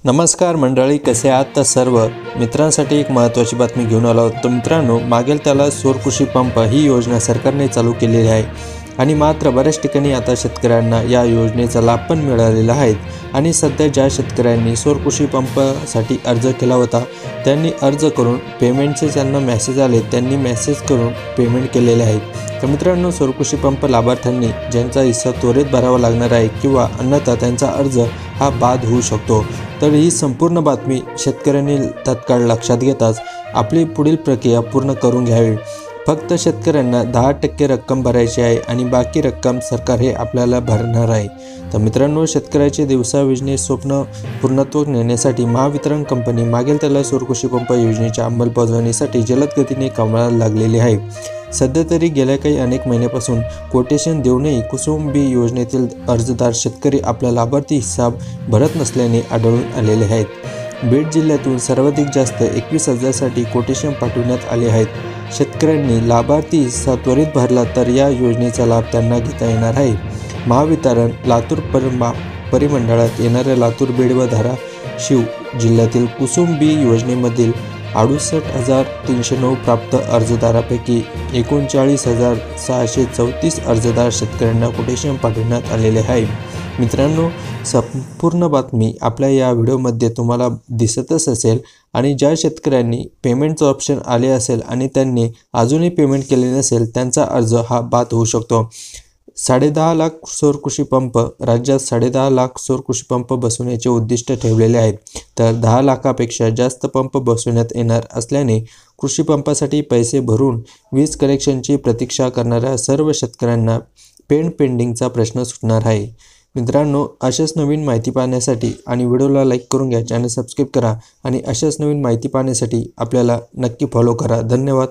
नमस्कार मंडळी, कसे आहात? तर सर्व मित्रांसाठी एक महत्त्वाची बातमी घेऊन आलो आहोत. तर मित्रांनो, मागेल त्याला सौर कृषी पंप ही योजना सरकारने चालू केलेली आहे आणि मात्र बऱ्याच ठिकाणी आता शेतकऱ्यांना या योजनेचा लाभ पण मिळालेला आहे. आणि सध्या ज्या शेतकऱ्यांनी सौर कृषी पंपासाठी अर्ज केला होता त्यांनी अर्ज करून पेमेंटचे त्यांना मेसेज आले, त्यांनी मेसेज करून पेमेंट केलेले आहे. तर मित्रांनो, सौर कृषी पंप लाभार्थ्यांनी ज्यांचा हिस्सा त्वरित भरावा लागणार आहे किंवा अन्यथा त्यांचा अर्ज हा बाद होऊ शकतो. तर ही संपूर्ण बातमी शेतकऱ्यांनी तत्काळ लक्षात घेताच आपली पुढील प्रक्रिया पूर्ण करून घ्यावी. फक्त शेतकऱ्यांना 10% रक्कम भरायची आहे आणि बाकी रक्कम सरकार हे आपल्याला भरणार आहे. तर मित्रांनो, शेतकऱ्याचे दिवसाविजने स्वप्न पूर्णत्व नेण्यासाठी महावितरण कंपनी मागेल त्याला सौर कृषी पंप योजनेच्या अंमलबजावणीसाठी जलद गतीने कामाला लागलेली आहे. सध्या तरी गेल्या काही अनेक महिन्यापासून कोटेशन देऊनही कुसुम बी योजनेतील अर्जदार शेतकरी आपला लाभार्थी हिस्सा भरत नसल्याने आढळून आलेले आहेत. बीड जिल्ह्यातून सर्वाधिक जास्त 21,000साठी कोटेशन पाठवण्यात आले आहेत. शेतकऱ्यांनी लाभार्थी हिस्सा त्वरित भरला तर या योजनेचा लाभ त्यांना घेता येणार आहे. महावितरण लातूर परिमंडळात येणाऱ्या लातूर, बीड व धाराशिव जिल्ह्यातील कुसुम बी योजनेमधील 68,309 प्राप्त अर्जदारापैकी 39,634 अर्जदार शेतकऱ्यांना कोटेशन पाठवण्यात आलेले आहे. मित्रांनो, संपूर्ण बातमी आपल्या या व्हिडिओमध्ये तुम्हाला दिसतच असेल आणि ज्या शेतकऱ्यांनी पेमेंटचं ऑप्शन आले असेल आणि त्यांनी अजूनही पेमेंट केले नसेल त्यांचा अर्ज हा बाद होऊ शकतो. 10.5 लाख सौर कृषी पंप राज्यात 10.5 लाख सौर कृषी पंप बसवण्याचे उद्दिष्ट ठेवलेले आहे. तर 10 लाखापेक्षा जास्त पंप बसवण्यात येणार असल्याने कृषी पंपासाठी पैसे भरून वीज कनेक्शनची प्रतीक्षा करणाऱ्या सर्व शेतकऱ्यांना पेंडिंगचा प्रश्न सुटणार आहे. मित्रांनो, अशाच नवीन माहिती पाहण्यासाठी आणि व्हिडिओला लाईक करून घ्या, चॅनल सबस्क्राईब करा आणि अशाच नवीन माहिती पाहण्यासाठी आपल्याला नक्की फॉलो करा. धन्यवाद.